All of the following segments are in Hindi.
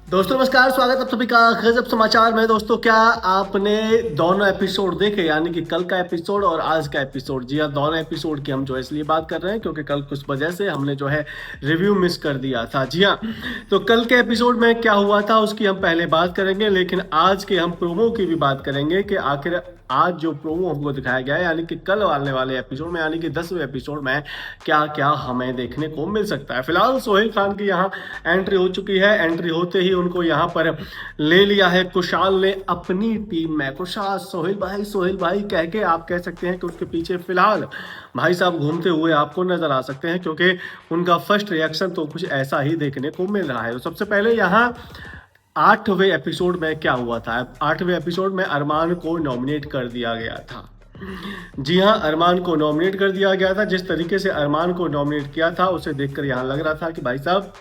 दोस्तों नमस्कार, स्वागत है आप सभी का गजब समाचार में। दोस्तों, क्या आपने दोनों एपिसोड देखे, यानी कि कल का एपिसोड और आज का एपिसोड? जी हाँ, दोनों एपिसोड की हम जो है इसलिए बात कर रहे हैं क्योंकि कल कुछ वजह से हमने जो है रिव्यू मिस कर दिया था। जी हाँ, तो कल के एपिसोड में क्या हुआ था उसकी हम पहले बात करेंगे, लेकिन आज के हम प्रोमो की भी बात करेंगे कि आखिर आज जो प्रोमो हमको दिखाया गया है, यानी कि कल आने वाले एपिसोड में, यानी कि 10वें एपिसोड में क्या क्या हमें देखने को मिल सकता है। फिलहाल सोहेल खान की यहाँ एंट्री हो चुकी है। एंट्री होते ही उनको यहाँ पर ले लिया है कुशाल ने अपनी टीम में। कुशाल सोहेल भाई कह के आप कह सकते हैं कि उसके पीछे फिलहाल भाई साहब घूमते हुए आपको नजर आ सकते हैं, क्योंकि उनका फर्स्ट रिएक्शन तो कुछ ऐसा ही देखने को मिल रहा है। तो सबसे पहले यहाँ 8वें एपिसोड में क्या हुआ था? 8वें एपिसोड में अरमान को नॉमिनेट कर दिया गया था। जी हाँ, अरमान को नॉमिनेट कर दिया गया था। जिस तरीके से अरमान को नॉमिनेट किया था उसे देखकर यहाँ लग रहा था कि भाई साहब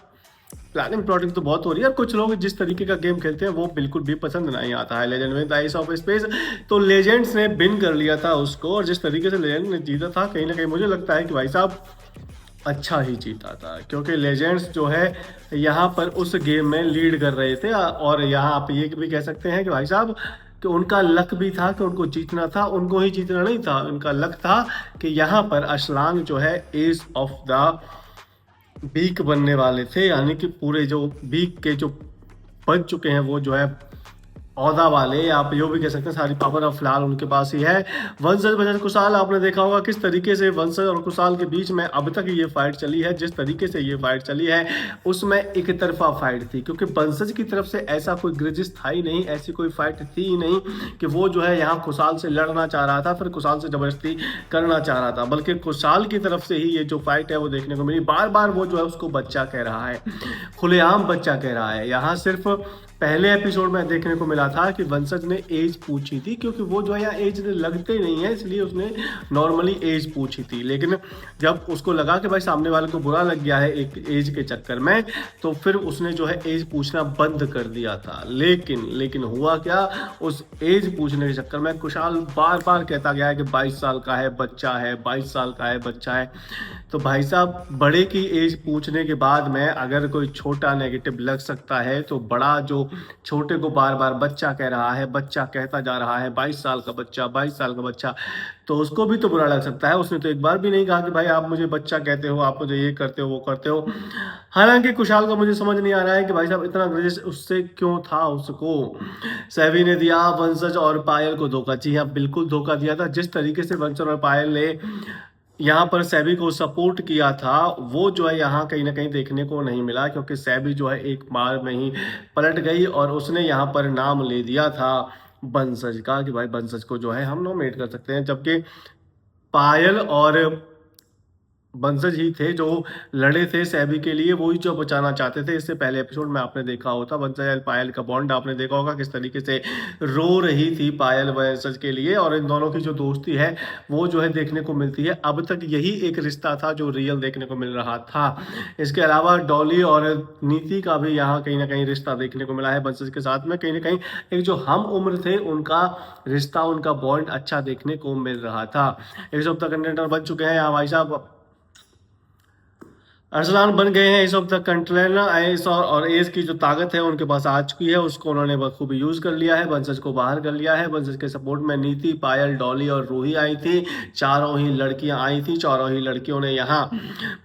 प्लानिंग प्लॉटिंग तो बहुत हो रही है, और कुछ लोग जिस तरीके का गेम खेलते हैं वो बिल्कुल भी पसंद नहीं आता है। Legend with ice of space, तो लेजेंड्स ने बिन कर लिया था उसको, और जिस तरीके से लेजेंड ने जीता था, कहीं ना कहीं मुझे लगता है कि भाई साहब अच्छा ही जीता था, क्योंकि लेजेंड्स जो है यहाँ पर उस गेम में लीड कर रहे थे। और यहाँ आप ये भी कह सकते हैं कि भाई साहब कि उनका लक भी था कि उनको जीतना था। उनको ही जीतना नहीं था, उनका लक था कि यहाँ पर अशलान जो है एज ऑफ द वीक बनने वाले थे, यानी कि पूरे जो वीक के जो बन चुके हैं वो जो है औदा वाले, आप यो भी कह सकते हैं सारी पावर अब फिलहाल उनके पास ही है। वंशज वर्सेस कुशाल, आपने देखा होगा किस तरीके से वंशज और कुशाल के बीच में अब तक ये फाइट चली है। जिस तरीके से ये फाइट चली है उसमें एक तरफा फाइट थी, क्योंकि वंशज की तरफ से ऐसा कोई ग्रजिस था ही नहीं, ऐसी कोई फाइट थी ही नहीं कि वो जो है यहाँ कुशाल से लड़ना चाह रहा था, फिर कुशाल से जबरदस्ती करना चाह रहा था, बल्कि कुशाल की तरफ से ही ये जो फाइट है वो देखने को मिली। बार बार वो जो है उसको बच्चा कह रहा है, खुलेआम बच्चा कह रहा है। यहाँ सिर्फ पहले एपिसोड में देखने को मिला था कि वंशज ने एज पूछी थी, क्योंकि वो जो है यहाँ एज लगते नहीं है, इसलिए उसने नॉर्मली एज पूछी थी। लेकिन जब उसको लगा कि भाई सामने वाले को बुरा लग गया है एक एज के चक्कर में, तो फिर उसने जो है एज पूछना बंद कर दिया था। लेकिन हुआ क्या, उस एज पूछने के चक्कर में कुशाल बार बार कहता गया है कि 22 साल का है बच्चा है, 22 साल का है बच्चा है। तो भाई साहब, बड़े की एज पूछने के बाद में अगर कोई छोटा नेगेटिव लग सकता है, तो बड़ा जो छोटे को बार बार बच्चा कह रहा है, बच्चा कहता जा रहा है, 22 साल का बच्चा, 22 साल का बच्चा, तो उसको भी तो बुरा लग सकता है। उसने तो एक बार भी नहीं कहा कि भाई आप मुझे बच्चा कहते हो, आप मुझे ये करते हो, वो करते हो। हालांकि कुशाल को मुझे समझ नहीं आ रहा है कि भाई साहब इतना ग्रजेश उससे क्यों था। उसको सैवी ने दिया वंशज और पायल को धोखा। जी हाँ, बिल्कुल धोखा दिया था। जिस तरीके से वंशज और पायल ने यहाँ पर सैबी को सपोर्ट किया था, वो जो है यहाँ कहीं ना कहीं देखने को नहीं मिला, क्योंकि सैबी जो है एक बार में ही पलट गई और उसने यहाँ पर नाम ले दिया था बंसज का कि भाई बंसज को जो है हम नॉमिनेट कर सकते हैं। जबकि पायल और बंसज ही थे जो लड़े थे सैबी के लिए, वही जो बचाना चाहते थे। इससे पहले एपिसोड में आपने देखा होता बंसज और पायल का बॉन्ड, आपने देखा होगा किस तरीके से रो रही थी पायल बंसज के लिए, और इन दोनों की जो दोस्ती है वो जो है देखने को मिलती है। अब तक यही एक रिश्ता था जो रियल देखने को मिल रहा था। इसके अलावा डॉली और नीति का भी यहाँ कहीं ना कहीं रिश्ता देखने को मिला है बंसज के साथ में। कहीं ना कहीं एक जो हम उम्र थे उनका रिश्ता, उनका बॉन्ड अच्छा देखने को मिल रहा था। एक सप्ताह कंटेंटर बन चुके हैं यहाँ भाई साहब, अरसलान बन गए हैं इस वक्त तक कंट्रोलर। आइस और एस की जो ताकत है उनके पास आ चुकी है, उसको उन्होंने बखूबी यूज कर लिया है, वंशज को बाहर कर लिया है। वंशज के सपोर्ट में नीति, पायल, डॉली और रूही आई थी। चारों ही लड़कियां आई थी, चारों ही लड़कियों ने यहाँ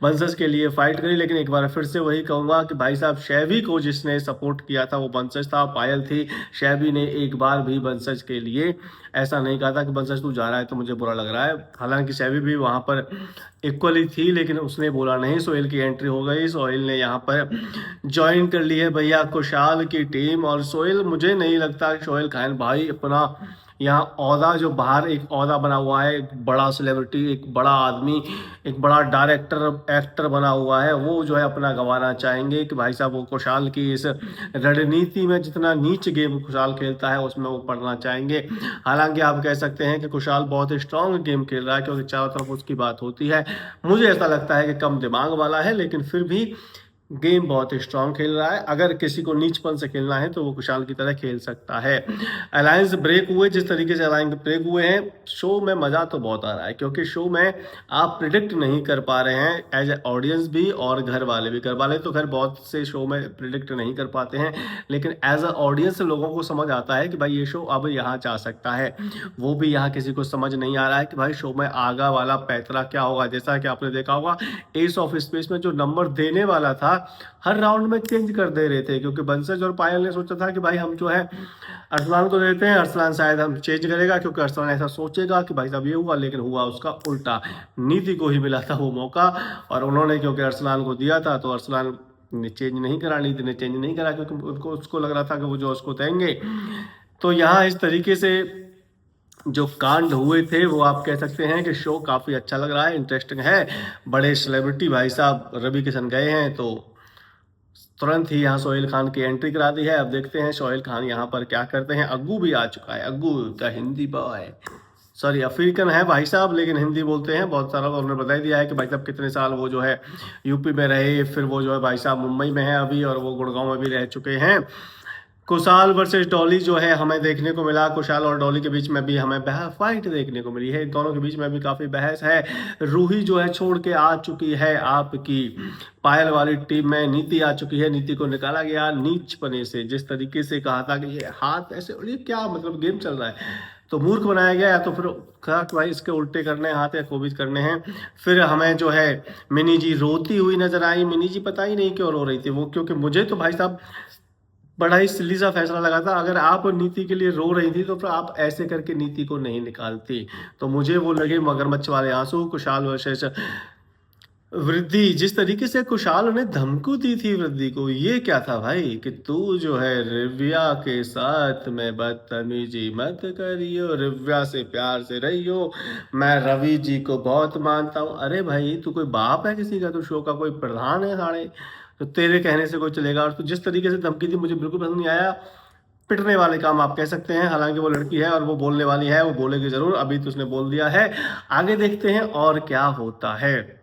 वंशज के लिए फाइट करी। लेकिन एक बार फिर से वही कहूंगा कि भाई साहब, शैवी को जिसने सपोर्ट किया था वो वंशज था, पायल थी। शैवी ने एक बार भी वंशज के लिए ऐसा नहीं कहा था कि वंशज तू जा रहा है तो मुझे बुरा लग रहा है। हालांकि शैवी भी वहां पर इक्वली थी, लेकिन उसने बोला नहीं। सोहेल की एंट्री हो गई, सोहेल ने यहाँ पर ज्वाइन कर ली है भैया कुशाल की टीम। और सोहेल, मुझे नहीं लगता कि सोहेल खान भाई अपना यहाँ औहदा जो बाहर एक औहदा बना हुआ है, एक बड़ा सेलिब्रिटी, एक बड़ा आदमी, एक बड़ा डायरेक्टर एक्टर बना हुआ है, वो जो है अपना गंवाना चाहेंगे कि भाई साहब वो कुशाल की इस रणनीति में जितना नीच गेम कुशाल खेलता है उसमें वो पढ़ना चाहेंगे। हालांकि आप कह सकते हैं कि कुशाल बहुत ही स्ट्रांग गेम खेल रहा है, क्योंकि चारों तरफ उसकी बात होती है। मुझे ऐसा लगता है कि कम दिमाग वाला है, लेकिन फिर भी गेम बहुत स्ट्रांग खेल रहा है। अगर किसी को नीचपन से खेलना है तो वो कुशाल की तरह खेल सकता है। अलायंस ब्रेक हुए, जिस तरीके से अलायंस ब्रेक हुए हैं, शो में मज़ा तो बहुत आ रहा है, क्योंकि शो में आप प्रिडिक्ट नहीं कर पा रहे हैं एज ए ऑडियंस भी और घर वाले भी। घर वाले तो खैर बहुत से शो में प्रिडिक्ट नहीं कर पाते हैं, लेकिन एज अ ऑडियंस लोगों को समझ आता है कि भाई ये शो अब यहाँ जा सकता है। वो भी यहाँ किसी को समझ नहीं आ रहा है कि भाई शो में आगा वाला पैतरा क्या होगा। जैसा कि आपने देखा होगा एस ऑफ स्पेस में जो नंबर देने वाला था, हर राउंड में चेंज कर दे रहे थे, क्योंकि बंसज और पायल ने सोचा था कि भाई हम जो है अरसलान को देते हैं, अरसलान शायद हम चेंज करेगा, क्योंकि अरसलान ऐसा सोचेगा कि भाई साहब ये हुआ, लेकिन हुआ उसका उल्टा। नीति को ही मिला था वो मौका, और उन्होंने क्योंकि अरसलान को दिया था तो अरसलान ने चेंज नहीं करा, नीति ने चेंज नहीं करा, क्योंकि उनको उसको लग रहा था कि वो जो उसको देंगे। तो यहाँ इस तरीके से जो कांड हुए थे वो आप कह सकते हैं कि शो काफ़ी अच्छा लग रहा है, इंटरेस्टिंग है। बड़े सेलिब्रिटी भाई साहब रवि किशन गए हैं, तो तुरंत ही यहाँ सोहेल खान की एंट्री करा दी है। अब देखते हैं सोहेल खान यहाँ पर क्या करते हैं। अग्गू भी आ चुका है, Aggu the Hindi boy, sorry African है भाई साहब, लेकिन हिंदी बोलते हैं बहुत सारा। तो उन्होंने बता ही दिया है कि भाई साहब कितने साल वो जो है यूपी में रहे, फिर वो जो है भाई साहब मुंबई में है अभी, और वो गुड़गांव में भी रह चुके हैं। कुशाल वर्सेस डॉली जो है हमें देखने को मिला, कुशाल और डॉली के बीच में भी हमें फाइट देखने को मिली है। इन दोनों के बीच में भी काफ़ी बहस है। रूही जो है छोड़ के आ चुकी है आपकी पायल वाली टीम में, नीति आ चुकी है, नीति को निकाला गया नीच पने से। जिस तरीके से कहा था कि ये हाथ ऐसे, ये क्या मतलब गेम चल रहा है, तो मूर्ख बनाया गया, या तो फिर कहा कि भाई इसके उल्टे करने हैं हाथ या कोविज करने हैं। फिर हमें जो है मिनी जी रोती हुई नजर आई। मिनी जी पता ही नहीं क्यों रो रही थी वो, क्योंकि मुझे तो भाई साहब बड़ा ही सिली सा फैसला लगा था। अगर आप नीति के लिए रो रही थी तो फिर आप ऐसे करके नीति को नहीं निकालती। तो मुझे वो लगे मगरमच्छ वाले आंसू। कुशाल वर्सेस वृद्धि, जिस तरीके से कुशाल ने धमकी दी थी वृद्धि को, ये क्या था भाई कि तू जो है रिव्या के साथ में बदतमीजी मत करियो, रिव्या से प्यार से रहियो, मैं रवि जी को बहुत मानता हूँ। अरे भाई तू कोई बाप है किसी का? तू शो का कोई प्रधान है साढ़े, तो तेरे कहने से कोई चलेगा? और तू जिस तरीके से धमकी दी मुझे बिल्कुल पसंद नहीं आया। पिटने वाले काम आप कह सकते हैं, हालांकि वो लड़की है और वो बोलने वाली है, वो बोलेगी जरूर। अभी तो उसने बोल दिया है, आगे देखते हैं और क्या होता है।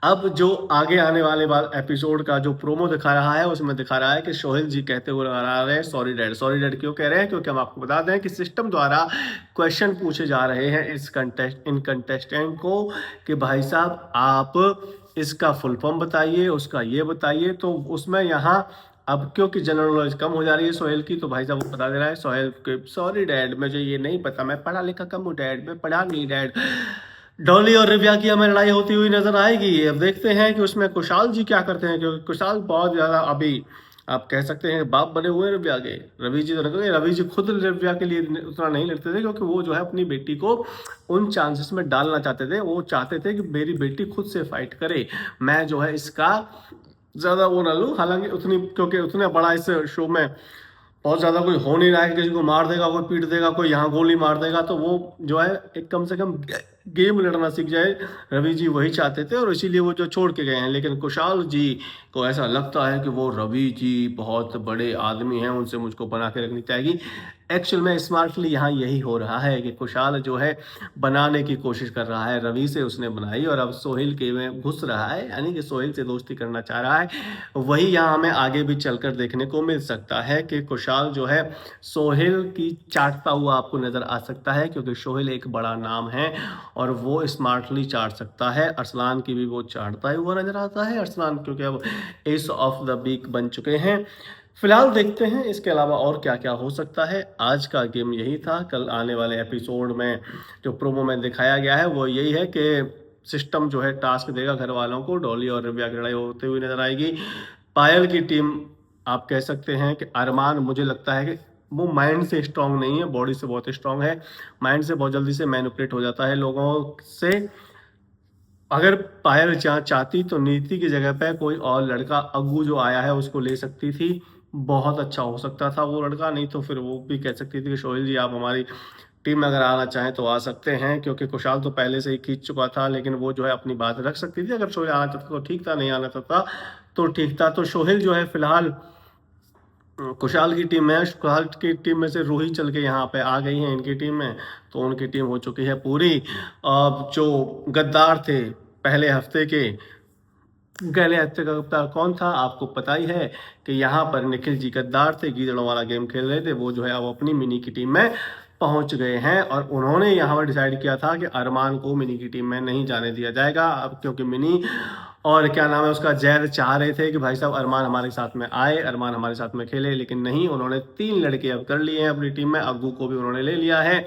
अब जो आगे आने वाले एपिसोड का जो प्रोमो दिखा रहा है उसमें दिखा रहा है कि सोहेल जी कहते हुए आ रहे हैं सॉरी डैड। सॉरी डैड क्यों कह रहे हैं? क्योंकि हम आपको बता दें कि सिस्टम द्वारा क्वेश्चन पूछे जा रहे हैं इन कंटेस्टेंट को कि भाई साहब आप इसका फुल फॉर्म बताइए, उसका ये बताइए। तो उसमें यहाँ अब क्योंकि जनरल नॉलेज कम हो जा रही है सोहेल की, तो भाई साहब वो बता दे रहा है सोहेल के, सॉरी डैड मुझे ये नहीं पता, मैं पढ़ा लिखा कम हूँ डैड, मैं पढ़ा नहीं डैड। डॉली और रिव्या की हमें लड़ाई होती हुई नजर आएगी। अब देखते हैं कि उसमें कुशाल जी क्या करते हैं, क्योंकि कुशाल बहुत ज्यादा अभी आप कह सकते हैं बाप बने हुए हैं रिव्या के। रवि जी तो नहीं, रवि जी खुद रिव्या के लिए उतना नहीं लड़ते थे, क्योंकि वो जो है अपनी बेटी को उन चांसेस में डालना चाहते थे। वो चाहते थे कि मेरी बेटी खुद से फाइट करे, मैं जो है इसका ज्यादा वो ना लूँ। हालांकि उतनी, क्योंकि उतना बड़ा इस शो में बहुत ज़्यादा कोई हो नहीं रहा है कि किसी को मार देगा, कोई पीट देगा, कोई यहाँ गोली मार देगा, तो वो जो है एक कम से कम गेम लड़ना सीख जाए। रवि जी वही चाहते थे और इसीलिए वो जो छोड़ के गए हैं। लेकिन कुशाल जी को ऐसा लगता है कि वो रवि जी बहुत बड़े आदमी हैं, उनसे मुझको बना के रखनी चाहिए। एक्चुअल में स्मार्टली यहाँ यही हो रहा है कि कुशाल जो है बनाने की कोशिश कर रहा है, रवि से उसने बनाई और अब सोहेल के में घुस रहा है, यानी कि सोहेल से दोस्ती करना चाह रहा है। वही यहाँ हमें आगे भी चलकर देखने को मिल सकता है कि कुशाल जो है सोहेल की चाटता हुआ आपको नजर आ सकता है, क्योंकि सोहेल एक बड़ा नाम है और वो स्मार्टली चाट सकता है। अरसलान की भी वो चाटता हुआ नजर आता है, अरसलान क्योंकि अब एस ऑफ द वीक बन चुके हैं। फिलहाल देखते हैं इसके अलावा और क्या क्या हो सकता है। आज का गेम यही था। कल आने वाले एपिसोड में जो प्रोमो में दिखाया गया है वो यही है कि सिस्टम जो है टास्क देगा घर वालों को, डॉली और रिव्या की लड़ाई होते हुए नजर आएगी। पायल की टीम आप कह सकते हैं कि अरमान, मुझे लगता है कि वो माइंड से स्ट्रांग नहीं है, बॉडी से बहुत स्ट्रांग है। माइंड से बहुत जल्दी से मैनिपुलेट हो जाता है लोगों से। अगर पायल चाहती तो नीति की जगह पे कोई और लड़का, अग्गू जो आया है उसको ले सकती थी, बहुत अच्छा हो सकता था वो लड़का। नहीं तो फिर वो भी कह सकती थी कि सोहेल जी आप हमारी टीम में अगर आना चाहें तो आ सकते हैं, क्योंकि कुशाल तो पहले से ही खींच चुका था। लेकिन वो जो है अपनी बात रख सकती थी, अगर सोहेल आना चाहता तो ठीक था, नहीं आना चाहता तो ठीक था। तो सोहेल जो है फिलहाल कुशाल की टीम में, कुशाल की टीम में से रूही चल के यहाँ पे आ गई है इनकी टीम में, तो उनकी टीम हो चुकी है पूरी। अब जो गद्दार थे पहले हफ्ते के गहले हत्या का कप्तान कौन था आपको पता ही है कि यहाँ पर निखिल जी गद्दार थे, गीदड़ों वाला गेम खेल रहे थे। वो जो है अब अपनी मिनी की टीम में पहुंच गए हैं और उन्होंने यहाँ पर डिसाइड किया था कि अरमान को मिनी की टीम में नहीं जाने दिया जाएगा। अब क्योंकि मिनी और क्या नाम है उसका जैद चाह रहे थे कि भाई साहब अरमान हमारे साथ में आए, अरमान हमारे साथ में खेले, लेकिन नहीं, उन्होंने 3 लड़के अब कर लिए हैं अपनी टीम में। अग्गू को भी उन्होंने ले लिया है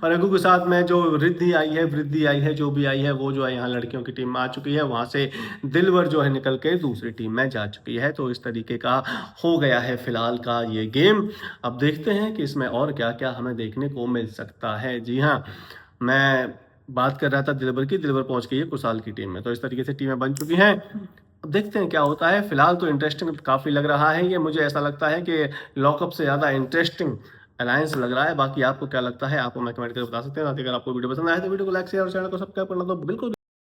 और अग्गू के साथ में जो वृद्धि आई है जो भी आई है वो जो है यहाँ लड़कियों की टीम में आ चुकी है। वहाँ से दिलवर जो है निकल के दूसरी टीम में जा चुकी है। तो इस तरीके का हो गया है फिलहाल का ये गेम। अब देखते हैं कि इसमें और क्या क्या हमें देखने को मिल सकता है। जी हाँ, मैं बात कर रहा था दिलबर की, दिलबर पहुंच गई है कुशाल की टीम में। तो इस तरीके से टीमें बन चुकी हैं। अब देखते हैं क्या होता है। फिलहाल तो इंटरेस्टिंग काफ़ी लग रहा है ये, मुझे ऐसा लगता है कि लॉकअप से ज़्यादा इंटरेस्टिंग अलायंस लग रहा है। बाकी आपको क्या लगता है, आपको मैं कमेंट करके बता सकते हैं। अगर आपको वीडियो पसंद आए तो वीडियो को लाइक शेयर और चैनल को सब्सक्राइब करना तो बिल्कुल